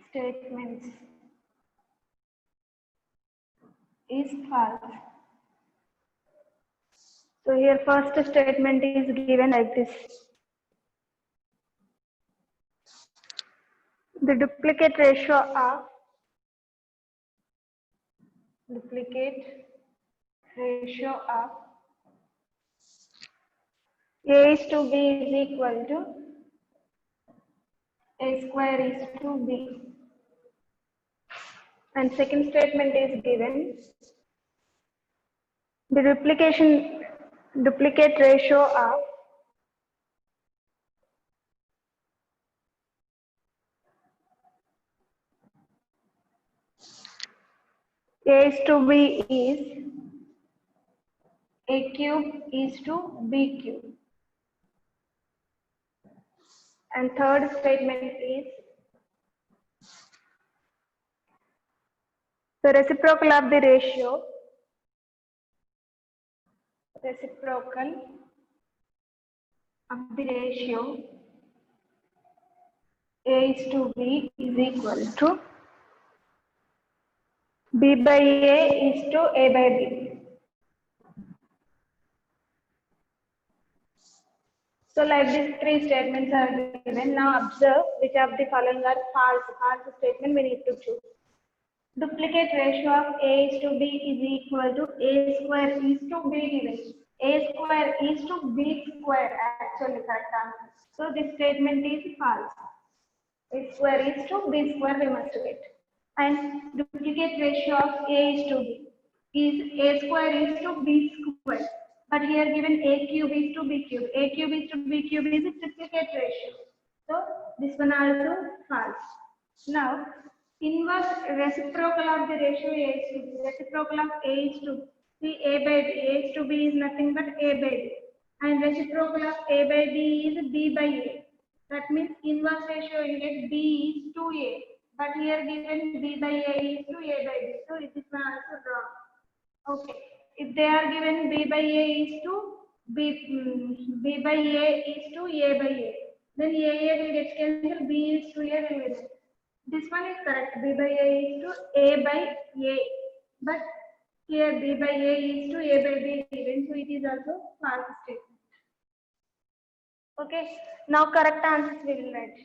statements is false. So here first statement is given like this. The duplicate ratio of A is to B is equal to A square is to B. And second statement is given. The duplicate ratio of A is to B is A cube is to B cube. And third statement is the reciprocal of the ratio A is to B is equal to B by A is to A by B. So like these three statements are given. Now observe which of the following are false. False statement we need to choose. Duplicate ratio of A is to B is equal to A square is to B given. A square is to B square actually correct answer. So this statement is false. A square is to B square we must get. And duplicate ratio of A is to B is A square is to B square. But here given A cube is to B cube. A cube is to B cube is a duplicate ratio. So this one also false. Now inverse reciprocal of the ratio A is to B. Reciprocal of A is to B. A by B. A is to B is nothing but A by B. And reciprocal of A by B is B by A. That means inverse ratio you get B is to A. But here given B by A is to A by B. So it is also wrong. Okay. If they are given B by A is to B by A is to A by A. Then A will get cancelled, B is to A will get. This one is correct. B by A is to A by A. But here B by A is to A by B given. So it is also false statement. Okay. Now correct answers we will write.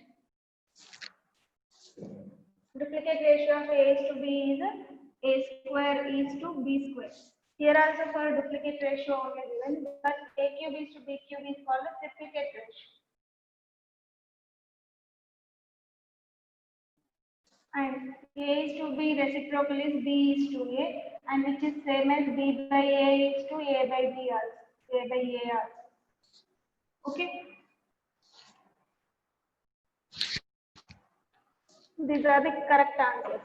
Duplicate ratio of A is to B is A square is to B square. Here also for duplicate ratio only given, but A cube is to B cube is called a triplicate ratio. And A is to B reciprocal is B is to A, and which is same as B by A is to A by B also. A by A also. Okay. These are the correct answers.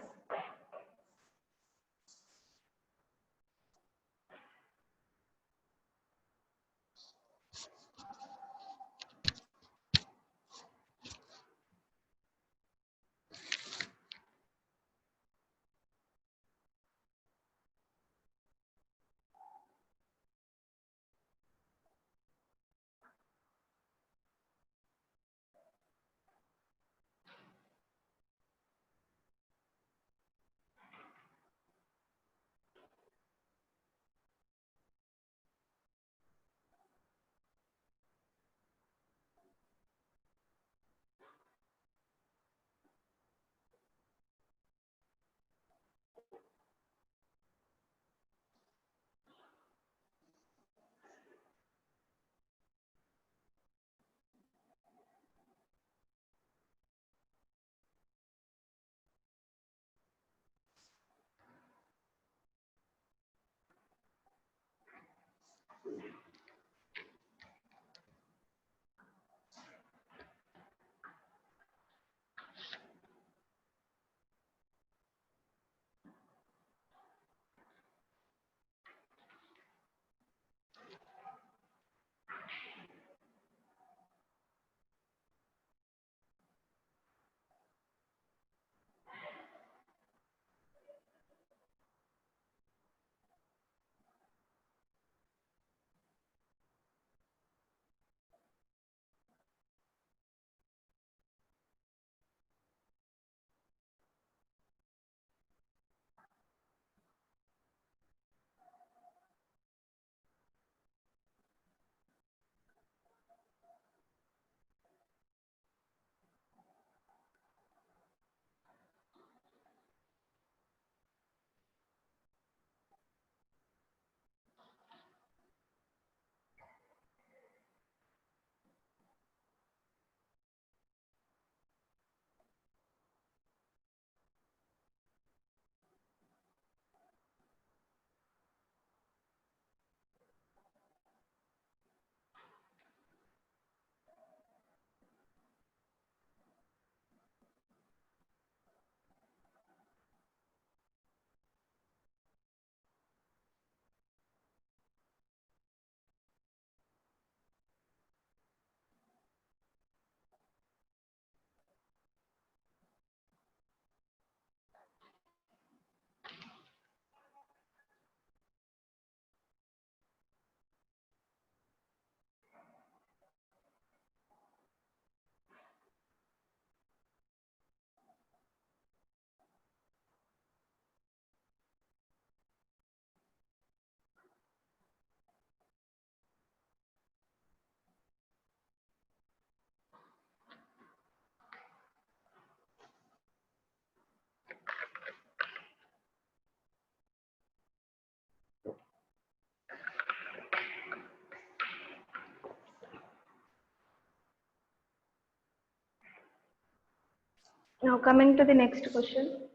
Now coming to the next question.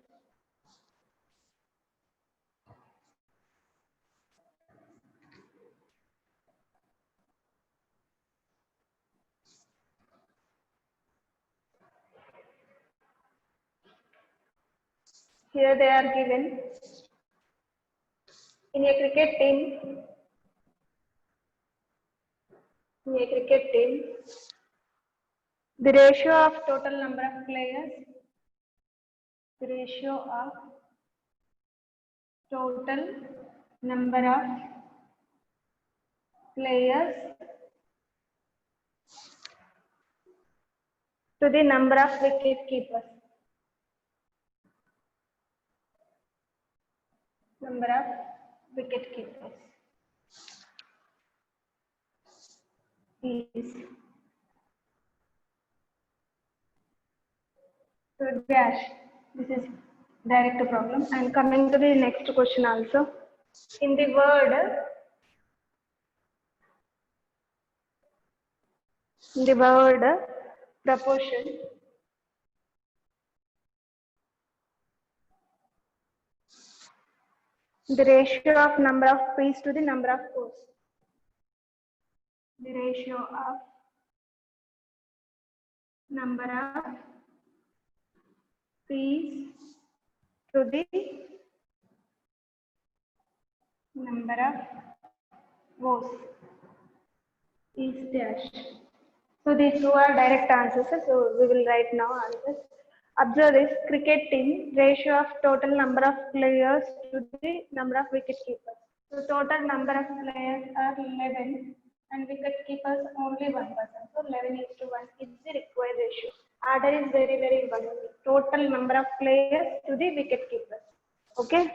Here they are given. In a cricket team, the ratio of total number of players, the ratio of total number of players to the number of wicket keepers. Number of wicket keepers is so dash. This is direct problem. And coming to the next question also. In the word proportion, the ratio of number of peas to the number of O's. The ratio of number of peas to the number of O's is dash. So these two are direct answers. So we will write now answers. Observe this cricket team ratio of total number of players to the number of wicket keepers. So total number of players are 11 and wicket keepers only 1%. So 11 is to 1 is the required ratio. Order is very, very important. Total number of players to the wicket keepers. Okay.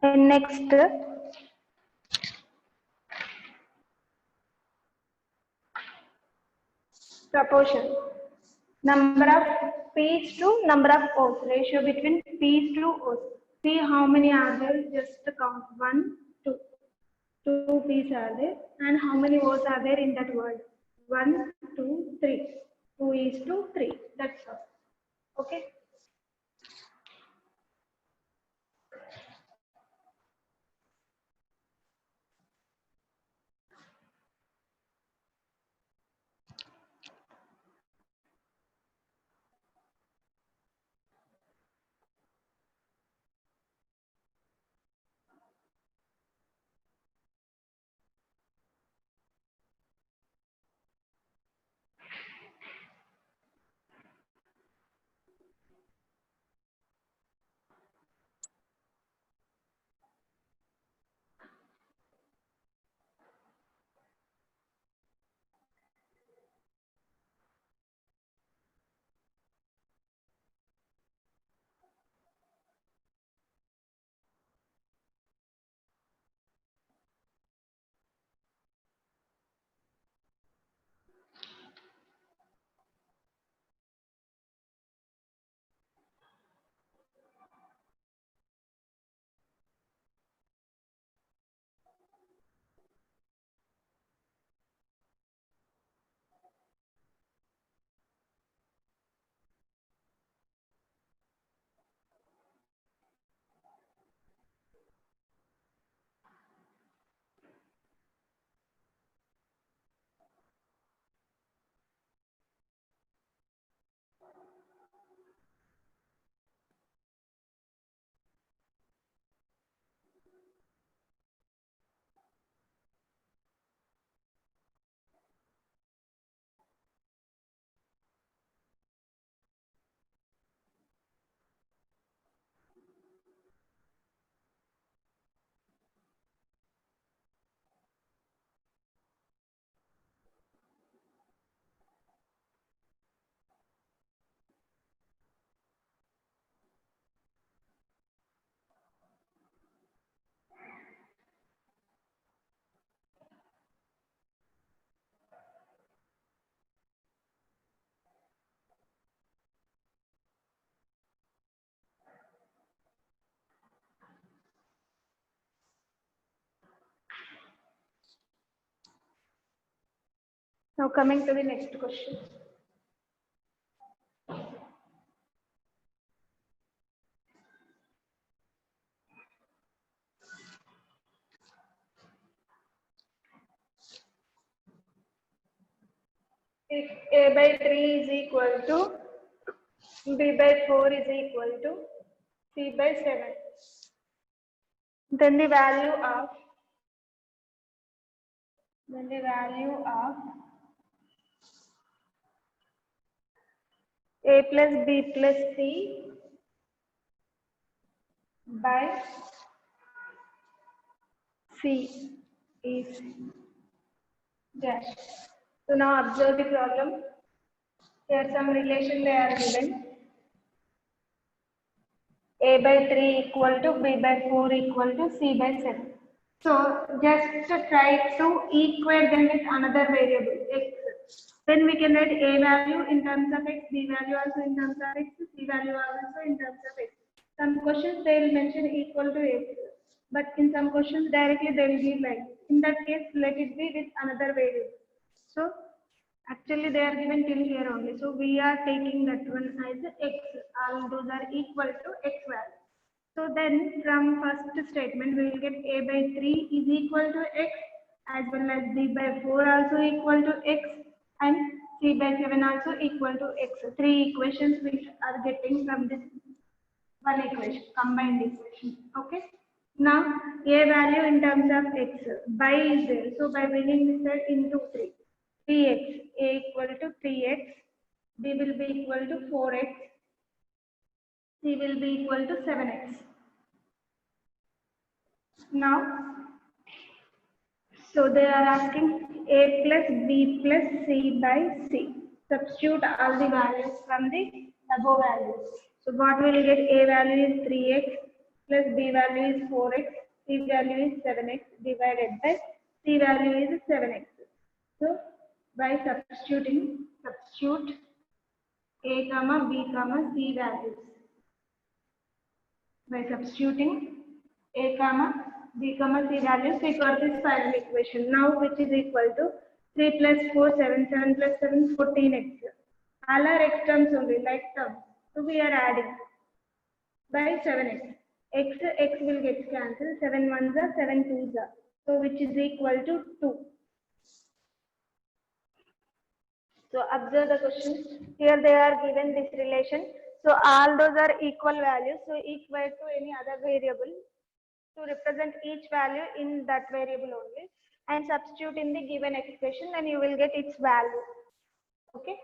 And next, proportion. Number of P's to number of O's. Ratio between P's to O's. See how many are there? Just count. 1, 2. 2 P's are there. And how many O's are there in that word? 1, 2, 3. 2 is to 3. That's all. Okay. Now coming to the next question. A by 3 is equal to B by 4 is equal to C by 7. Then the value of A plus B plus C by C is dash. So now observe the problem. Here some relation they are given. A by 3 equal to B by 4 equal to C by 7. So just try to equate them with another variable x. Then we can write A value in terms of x, B value also in terms of x, C value also in terms of x. Some questions they will mention equal to x, but in some questions directly they will give like. In that case, let it be with another variable. So actually they are given till here only. So we are taking that one as x. All those are equal to x value. So then from first statement we will get A by 3 is equal to x as well as B by 4 also equal to x and C by 7 also equal to x. Three equations we are getting from this one equation, combined equation. Okay. Now A value in terms of x, by is there. So by bringing this side into 3, 3x, A equal to 3x, B will be equal to 4x, C will be equal to 7x. Now, so they are asking A plus B plus C by C. Substitute all the values from the above values. So what will get? A value is 3x plus B value is 4x, C value is 7x divided by C value is 7x. So by substitute A comma B comma C values. By substituting A comma B comma C values, we got this final equation now, which is equal to 3 plus 4, 7, 7 plus 7, 14x. All are x terms only, like terms. So we are adding by 7x. X will get cancelled. 7 ones are 7 twos are. So which is equal to 2. So observe the question. Here they are given this relation. So all those are equal values. So equal to any other variable to represent each value in that variable only and substitute in the given expression, then you will get its value. Okay.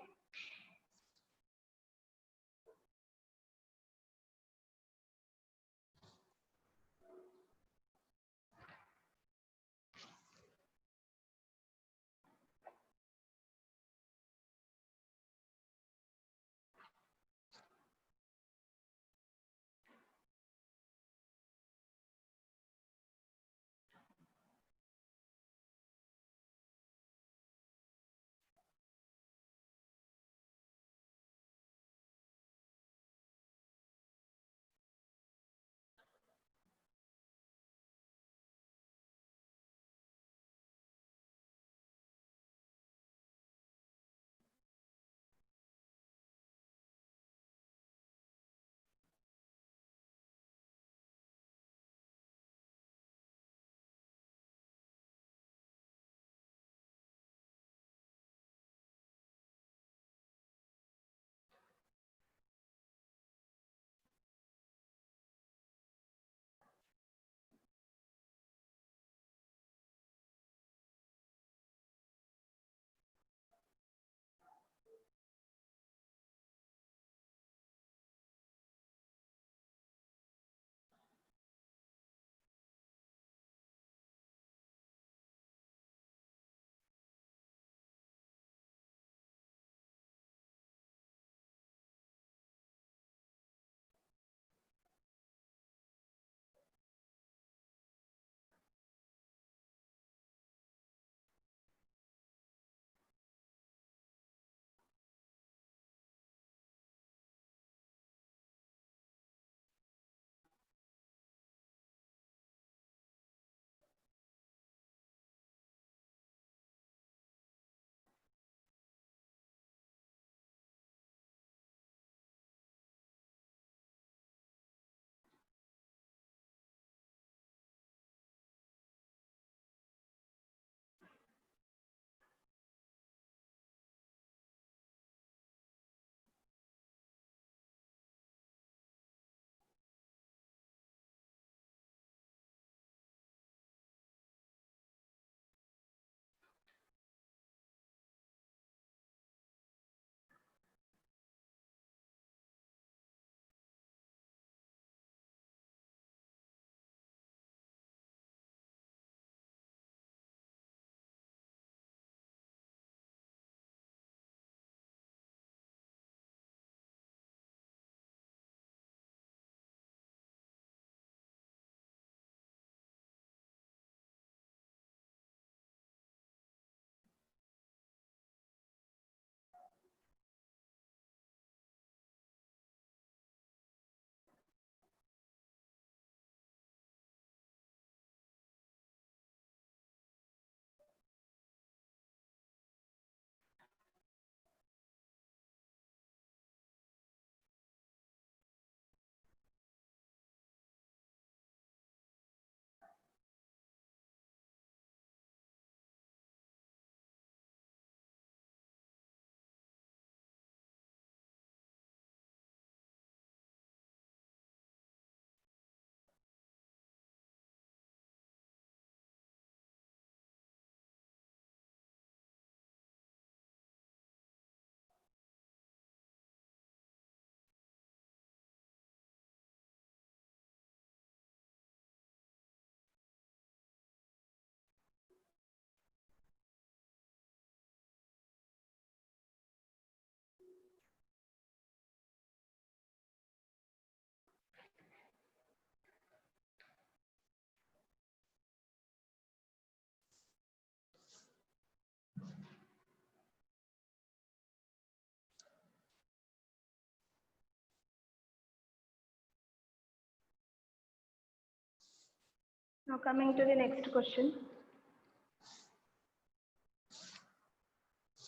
Now coming to the next question.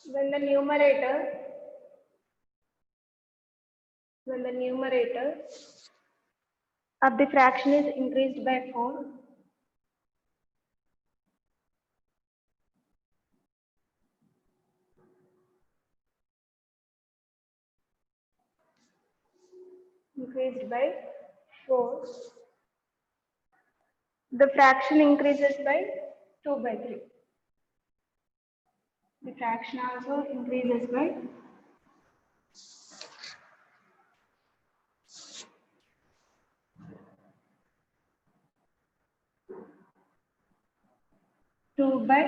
When the numerator of the fraction is increased by 4, increased by 4, the fraction increases by 2 by 3. The fraction also increases by 2 by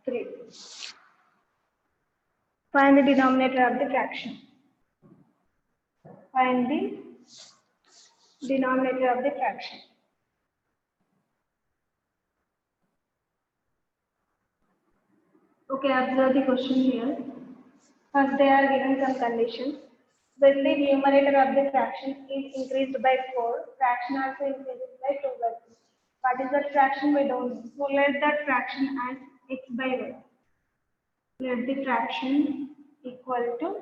3. Find the denominator of the fraction. Find the denominator of the fraction. Okay, observe the question here. First, they are given some conditions. When the numerator of the fraction is increased by 4, fraction also increases by 2 by 3. What is that fraction? We don't know. So let that fraction as x by y. Let the fraction equal to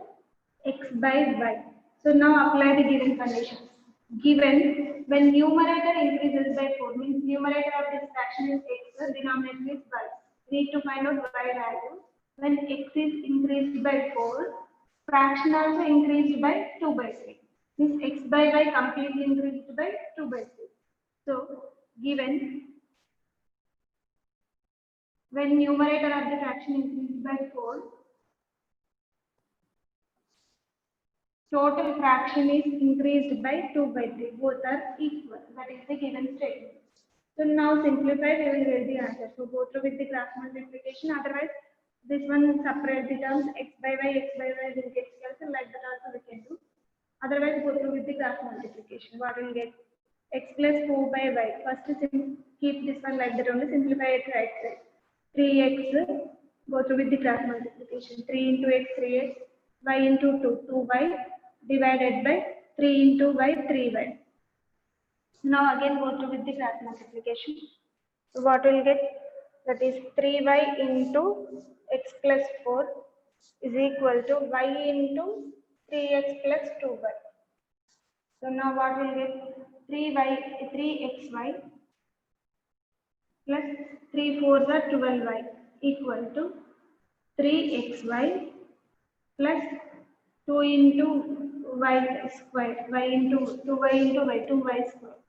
x by y. So now apply the given conditions. Given when numerator increases by 4, means numerator of this fraction is x, denominator is y. We need to find out y value. When x is increased by 4, fraction also increased by 2 by 3. Means x by y completely increased by 2 by 3. So given when numerator of the fraction increased by 4, total fraction is increased by 2 by 3. Both are equal. That is the given statement. So now simplify, we will get the answer. So go through with the cross multiplication. Otherwise, this one separate the terms x by y will get cancelled. Like that also we can do. Otherwise, go through with the cross multiplication. What will get? X plus 4 by y. First, keep this one like that only. Simplify it right side. 3x. Go through with the cross multiplication. 3 into x, 3x. Y into 2, 2y divided by 3 into y, 3y. Now again go through with the cross multiplication. So what will get? That is 3y into x plus 4 is equal to y into 3x plus 2y. So now what will get? 3xy plus 3 4s are 12y equal to 3xy plus 2 into y square, y into 2y into y, 2y square.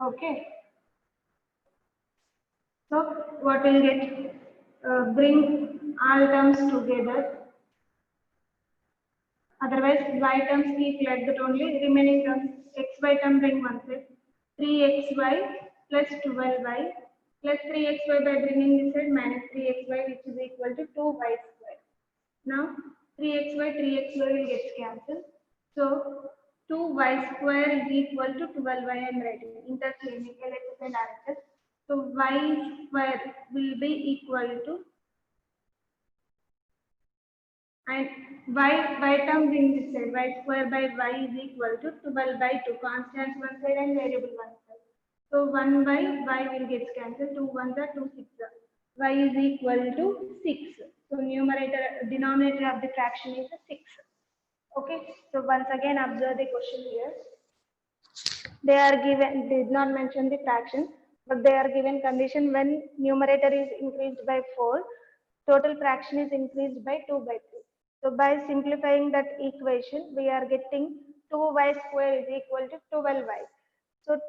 Okay. So what will get? Bring all terms together. Otherwise, y terms keep like that only. Remaining terms, xy term bring one side. 3xy plus 12y plus 3xy by bringing this side minus 3xy, which is equal to 2y square. Now 3xy will get cancelled. So 2y square is equal to 12y. I am writing interchanging LHS and RHS. So y square will be equal to, and y term in this side, y square by y is equal to 12 by 2, constant one side and variable one side. So 1 by y will get cancelled, 2 1s are 2 6 are. Y is equal to 6. So denominator of the fraction is 6. Okay, so once again observe the question here. They are given, did not mention the fraction, but they are given condition when numerator is increased by 4, total fraction is increased by 2 by 3. So by simplifying that equation, we are getting 2y square is equal to 12y. So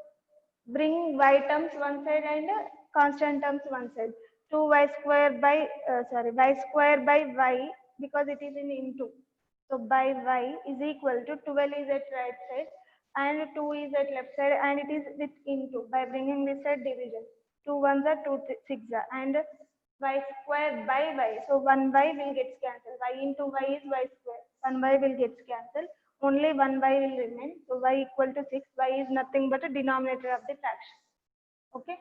bring y terms one side and constant terms one side. 2y square by, y square by y, because it is in into. So by y is equal to 12 is at right side and 2 is at left side and it is with into. By bringing this side division, 2 1s are 2 6 are, and y square by y. So 1 y will get cancelled. Y into y is y square. 1 y will get cancelled. Only 1 y will remain. So y equal to 6. Y is nothing but a denominator of the fraction. Okay.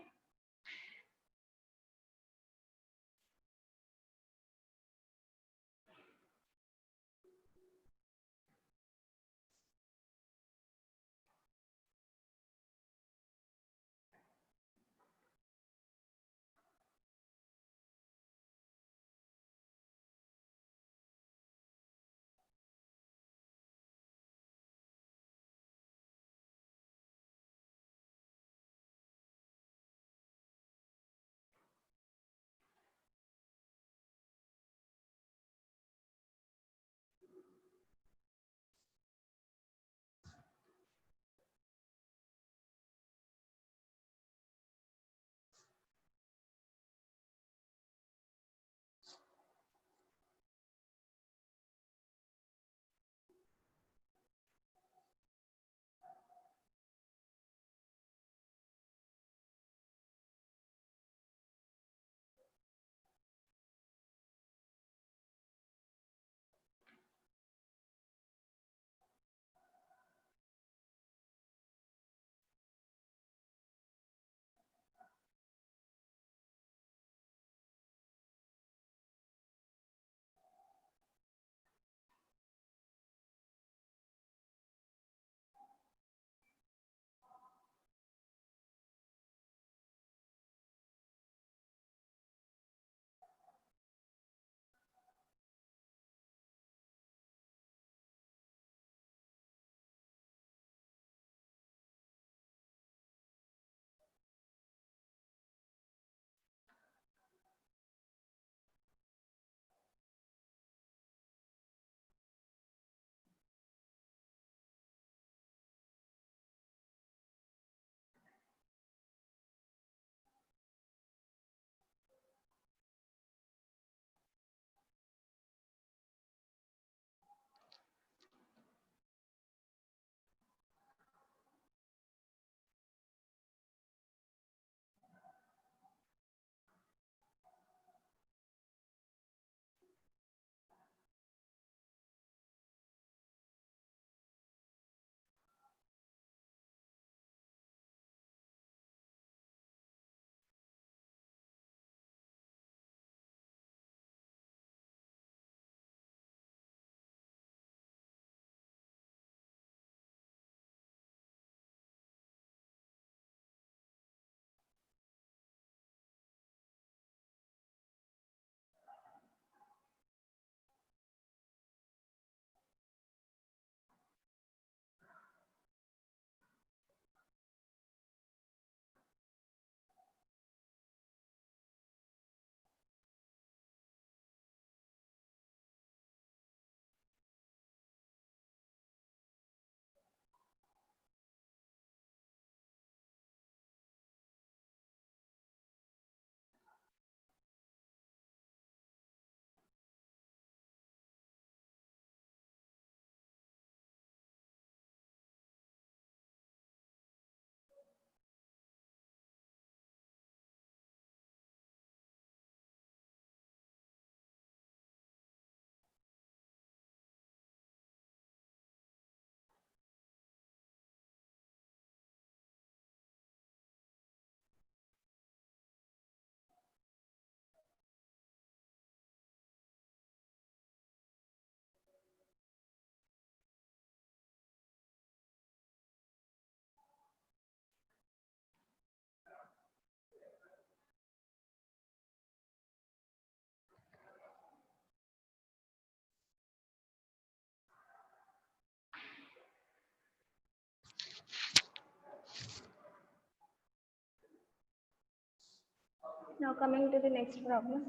Now coming to the next problem.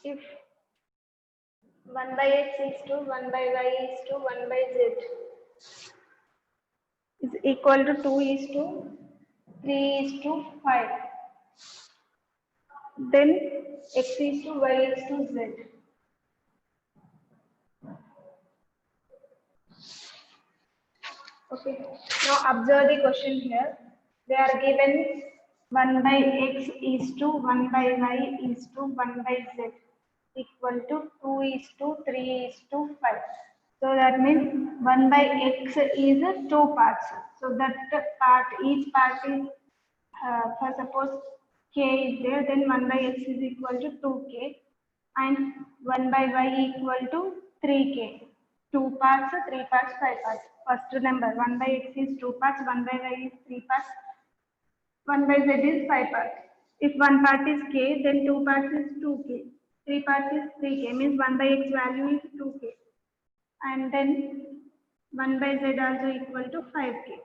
If 1 by x is to 1 by y is to 1 by z is equal to 2 is to 3 is to 5, then x is to y is to z. Okay, now observe the question here. They are given 1 by x is to 1 by y is to 1 by z equal to 2 is to 3 is to 5. So that means 1 by x is two parts. So that part, each part is, for suppose k is there, then 1 by x is equal to 2k and 1 by y equal to 3k. Two parts, three parts, five parts. First number 1 by x is two parts, 1 by y is three parts, 1 by z is five parts. If one part is k, then two parts is 2k. Three parts is 3k, means 1 by x value is 2k. And then 1 by z also equal to 5k.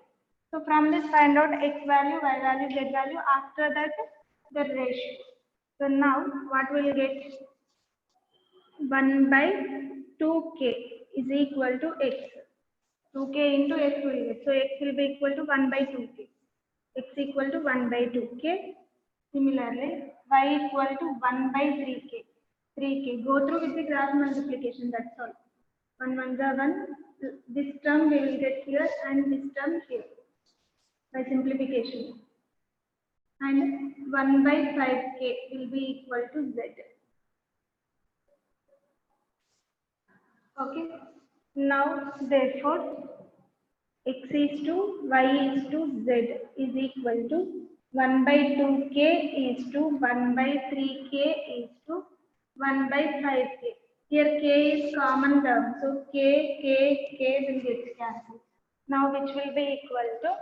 So from this find out x value, y value, z value, after that the ratio. So now what will get? 1 by 2k is equal to x. 2k into x will get. So x will be equal to 1 by 2k. X equal to 1 by 2k. Similarly, y equal to 1 by 3k. 3k. Go through with the cross multiplication, that's all. 1 1 is 1. This term we will get here and this term here by simplification. And 1 by 5k will be equal to z. Okay. Now, therefore, x is to y is to z is equal to 1 by 2k is to 1 by 3k is to 1 by 5k. Here k is common term, so k will get cancelled. Now which will be equal to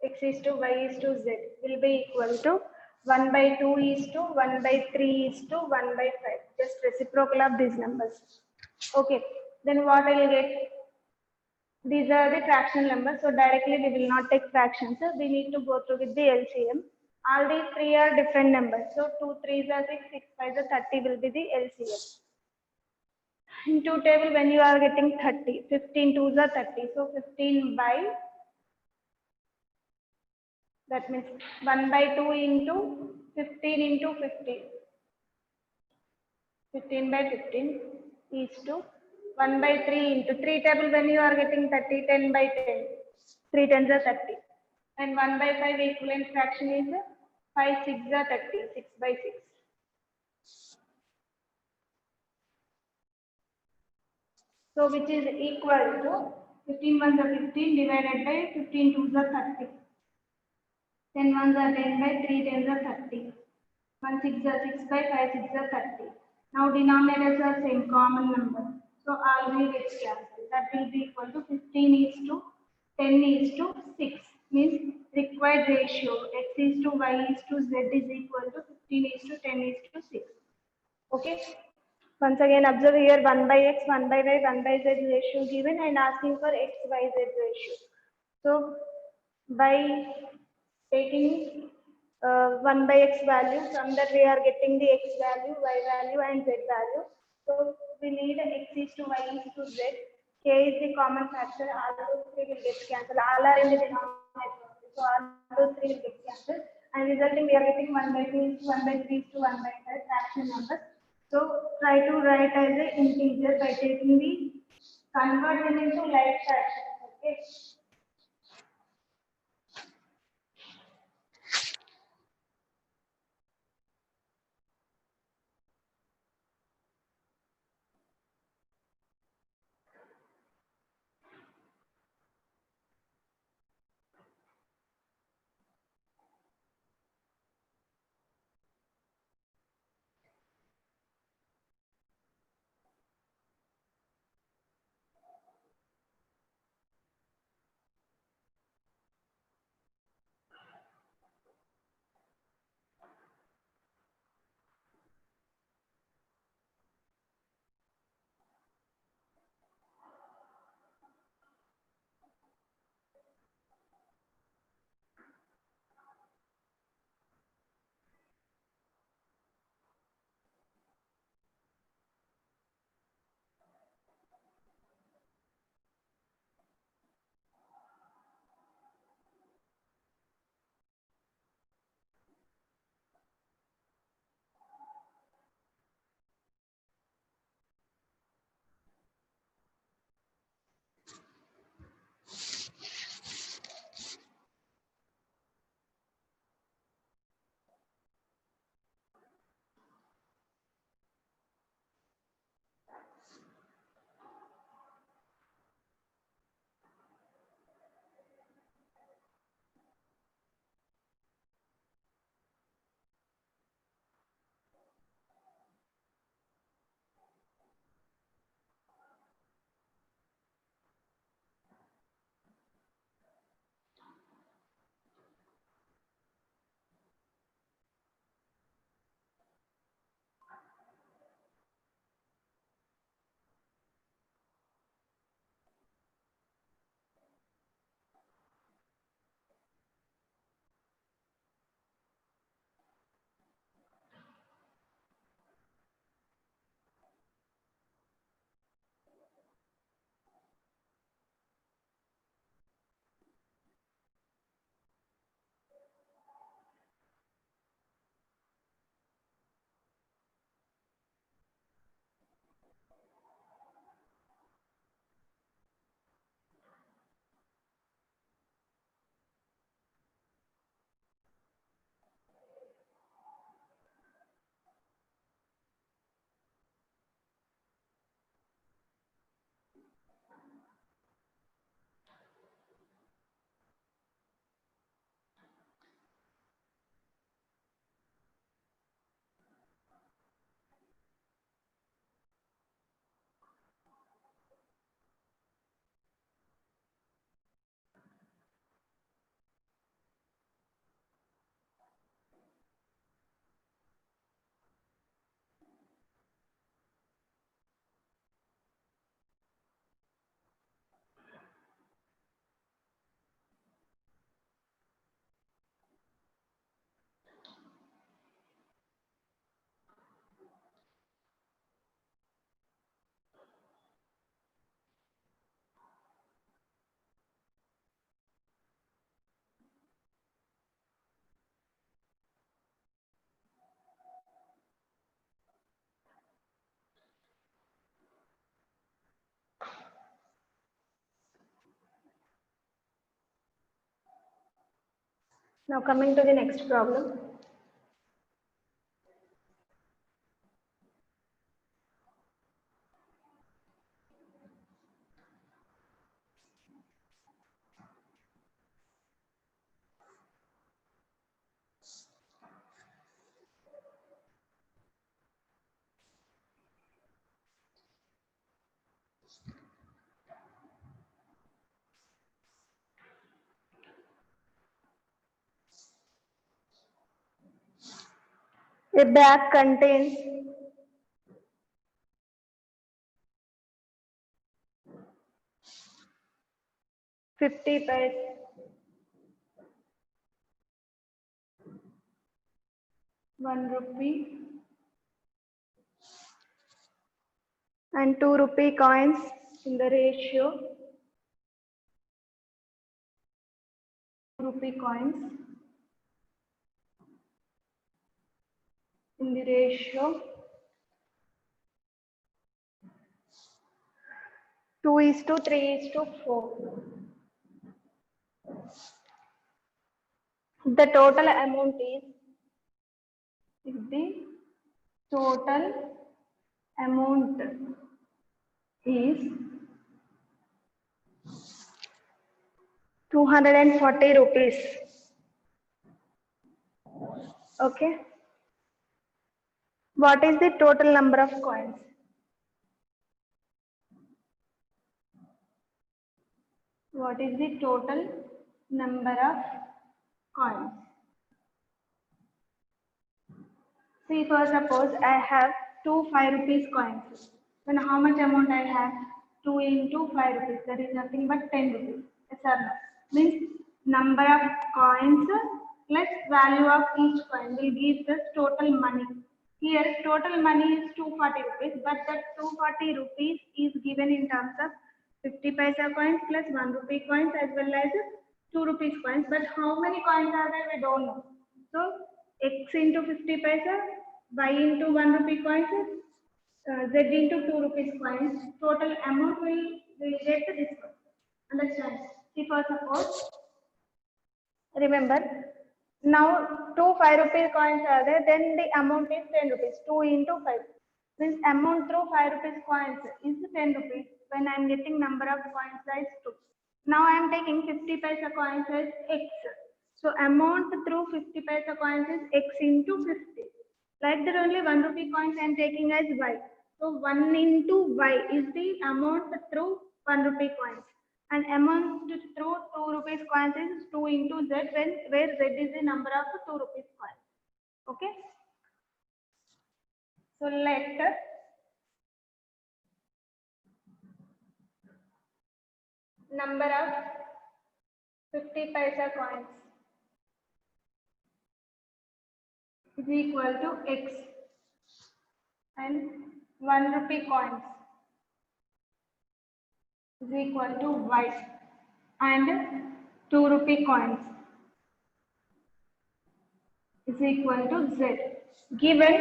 x is to y is to z will be equal to 1 by 2 is to 1 by 3 is to 1 by 5. Just reciprocal of these numbers. Okay, then what I will get? These are the fraction numbers, so directly we will not take fractions. So we need to go through with the LCM. All these three are different numbers. So 2 3s are 6, 6 5s are 30 will be the LCM. In two table, when you are getting 30, 15 2s are 30. So 15 by, that means 1 by 2 into 15 into 15. 15 by 15 is to 1 by 3 into 3 table, when you are getting 30, 10 by 10. 3 tens are 30. And 1 by 5 equivalent fraction is 5 6 are 30, 6 by 6. So which is equal to 15 ones are 15 divided by 15 twos are 30. 10 ones are 10 by 3 tens are 30. 1 6 are 6 by 5 6 are 30. Now denominators are same, common number. So all will get cancelled. That will be equal to 15 is to 10 is to 6. Means required ratio x is to y is to z is equal to 15 is to 10 is to 6. Okay. Once again observe here 1 by x, 1 by y, 1 by z ratio given and asking for x, y, z ratio. So by taking 1 by x value, from that we are getting the x value, y value and z value. So we need x is to y is to z. K is the common factor, all those three will get cancelled. All are in the denominator. So all those three will get cancelled. And resulting we are getting 1 by 2 is to 1 by 3 is to 1 by 5 fraction numbers. So try to write as an integer by taking the convert them into like fractions. Okay. Now coming to the next problem. A bag contains 50 paise, 1 rupee and 2 rupee coins in the ratio rupee coins in the ratio 2:3:4. The total amount is the total amount is 240 rupees. Okay. What is the total number of coins? What is the total number of coins? See, for suppose I have two 5 rupees coins. Then how much amount I have? 2 into 5 rupees. That is nothing but 10 rupees. Yes or no? Means number of coins plus value of each coin will give us total money. Here total money is 240 rupees, but that 240 rupees is given in terms of 50 paisa coins plus 1 rupee coins as well as 2 rupees coins. But how many coins are there? We don't know. So x into 50 paisa, y into 1 rupee coins, z into 2 rupees coins. Total amount will get this one. Understand? See, for suppose, remember, now two 5 rupee coins are there, then the amount is 10 rupees. 2 into 5 means amount through 5 rupees coins is 10 rupees when I am getting number of coins as 2. Now I am taking 50 paisa coins as x. So amount through 50 paisa coins is x into 50. Like that only 1 rupee coins I am taking as y. So 1 into y is the amount through 1 rupee coins. And amount through 2 rupees coins is 2 into z, where z is the number of 2 rupees coins. Okay. So let number of 50 paisa coins is equal to x and 1 rupee coins is equal to y and 2 rupee coins is equal to z. Given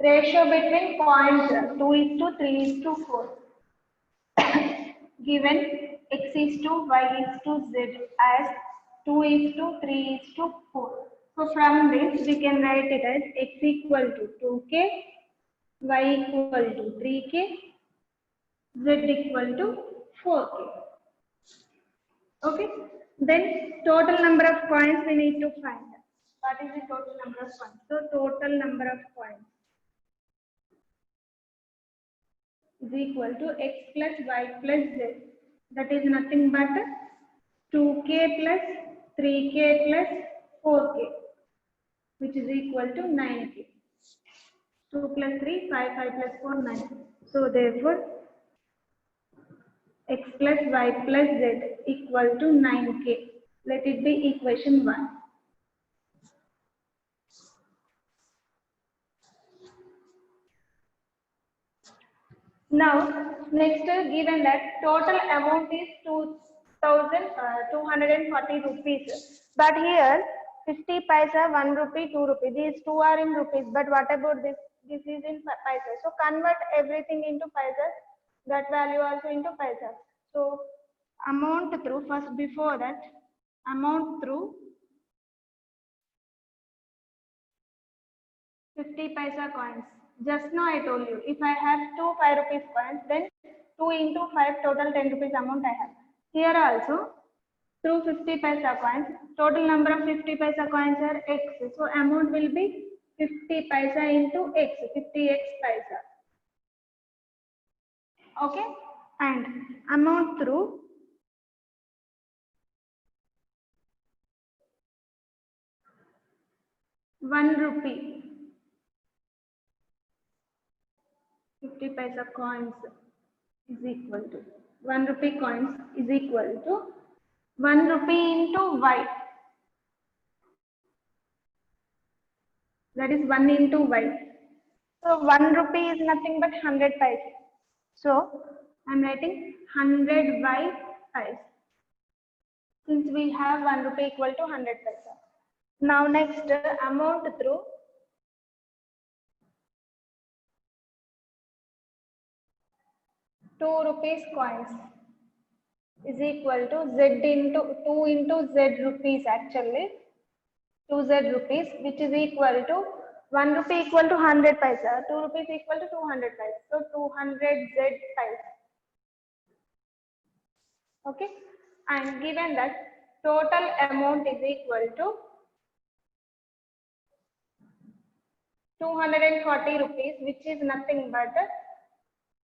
ratio between coins 2:3:4. Given x is to y is to z as 2:3:4. So from this we can write it as x equal to 2k, y equal to 3k, z equal to 4k. Okay. Then total number of coins we need to find. What is the total number of coins? So total number of coins is equal to x plus y plus z. That is nothing but 2k plus 3k plus 4k, which is equal to 9k. 2 plus 3, 5, 5 plus 4, 9. So therefore, x plus y plus z equal to 9k. Let it be equation 1. Now, next given that total amount is 2,240 rupees. But here 50 paisa, 1 rupee, 2 rupee. These two are in rupees. But what about this? This is in paisa. So convert everything into paisa. That value also into paisa. So amount through first before that amount through 50 paisa coins. Just now I told you, if I have two 5 rupees coins, then 2 into 5 total 10 rupees amount I have. Here also, through 50 paisa coins, total number of 50 paisa coins are x. So amount will be 50 paisa into x, 50x paisa. Okay, and amount through 1 rupee, 50 paisa coins is equal to 1 rupee coins is equal to 1 rupee into y. That is 1 into y. So 1 rupee is nothing but 100 paise. So I am writing 100 by paise. Since we have 1 rupee equal to 100 paise. Now next amount through 2 rupees coins is equal to z into 2 into z rupees actually 2z rupees, which is equal to 1 rupee equal to 100 paisa, 2 rupees equal to 200 paisa. So 200 z paisa. Okay, and given that total amount is equal to 240 rupees, which is nothing but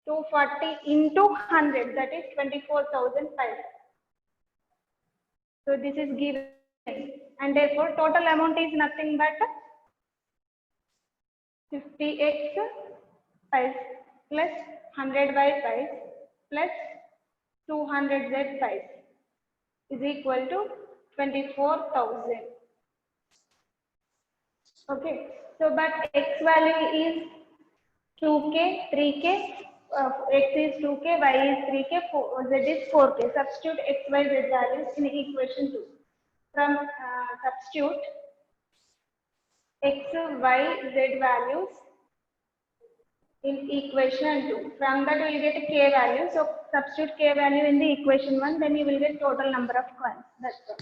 240 into 100, that is 24,000 paisa. So this is given, and therefore total amount is nothing but 50x paise plus 100 by paise plus 200z paise is equal to 24,000. Okay, so but x value is 2k, 3k, x is 2k, y is 3k, z is 4k. Substitute x, y, z values in equation 2. From substitute x, y, z values in equation 2. From that we will get k value. So substitute k value in the equation 1, then you will get total number of coins. That's all.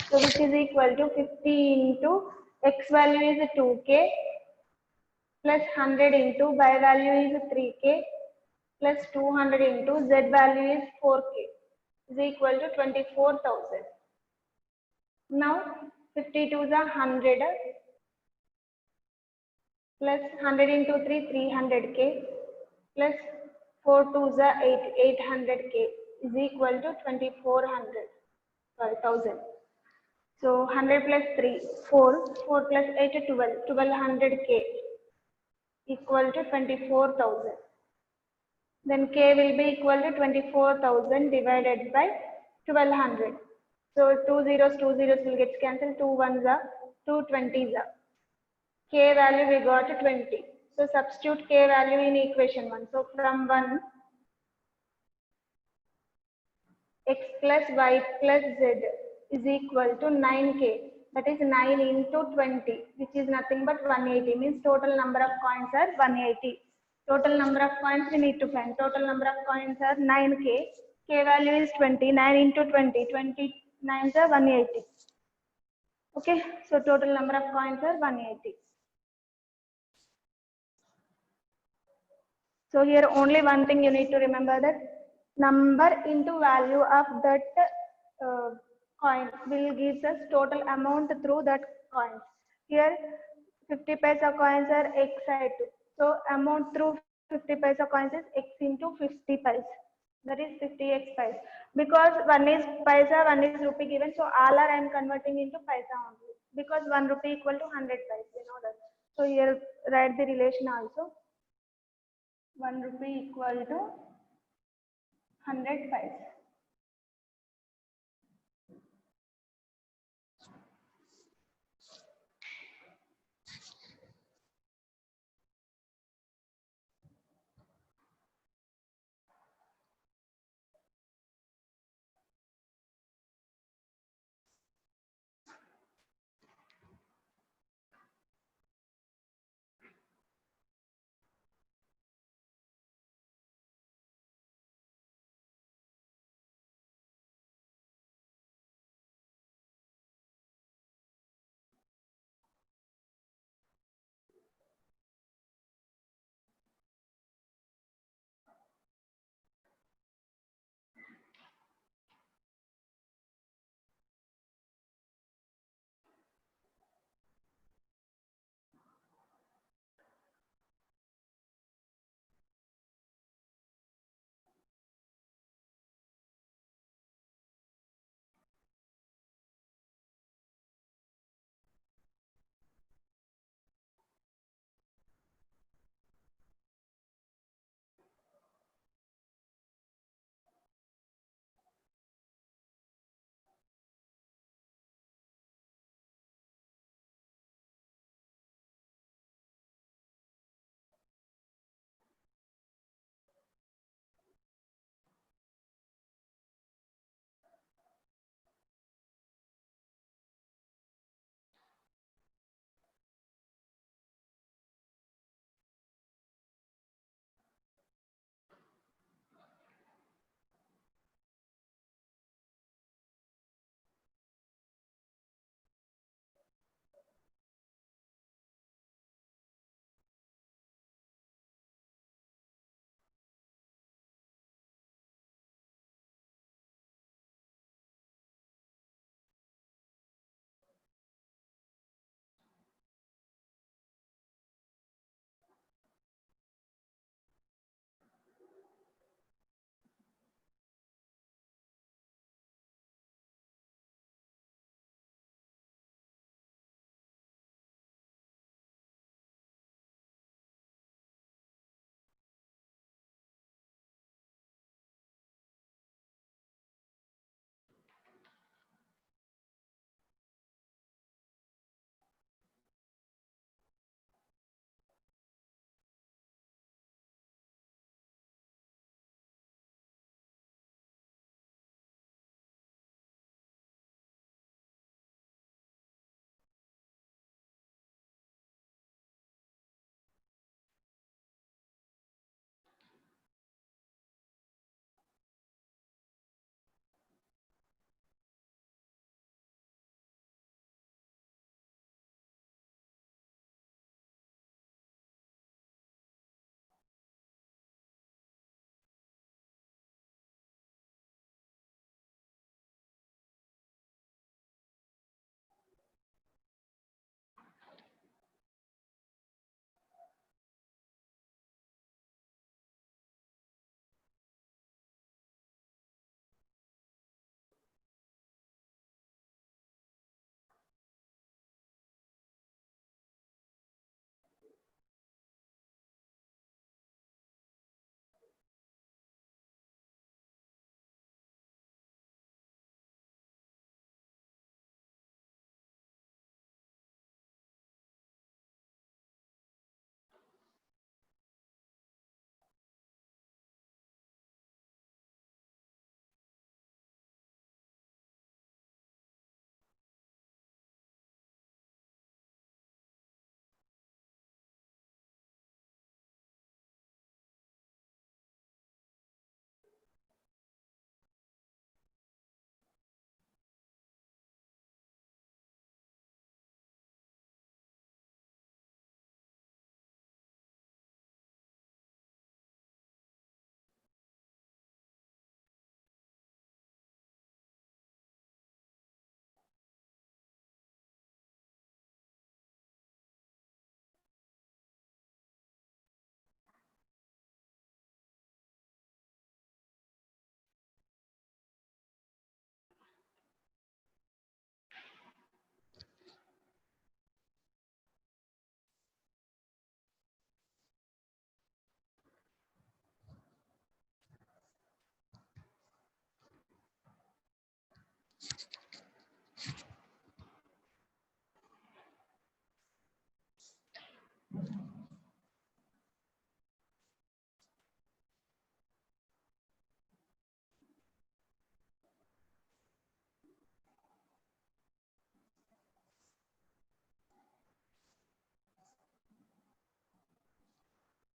So which is equal to 50 into x value is 2k plus 100 into y value is 3k plus 200 into z value is 4k is equal to 24,000. Now 52 is 100 plus 100 into 3 300k plus 4 2s are 800k is equal to 24,000. So 100 plus 3 4 plus 8 12 1200k equal to 24,000. Then k will be equal to 24,000 divided by 1200. So 2 zeros will get cancelled, 2 ones are 2 20s are. K value we got 20. So substitute k value in equation 1. So from 1, x plus y plus z is equal to 9k. That is 9 into 20, which is nothing but 180. Means total number of coins are 180. Total number of coins we need to find. Total number of coins are 9k. K value is 20. 9 into 20. 29 is 180. Okay. So total number of coins are 180. So here only one thing you need to remember, that number into value of that coin will give us total amount through that coin. Here 50 paisa coins are xi2. So amount through 50 paisa coins is x into 50 paisa. That is 50x paisa. Because one is paisa, one is rupee given, so all are I am converting into paisa only. Because 1 rupee equal to 100 paisa, you know that. So here write the relation also. 1 rupee equal to 100 paisa.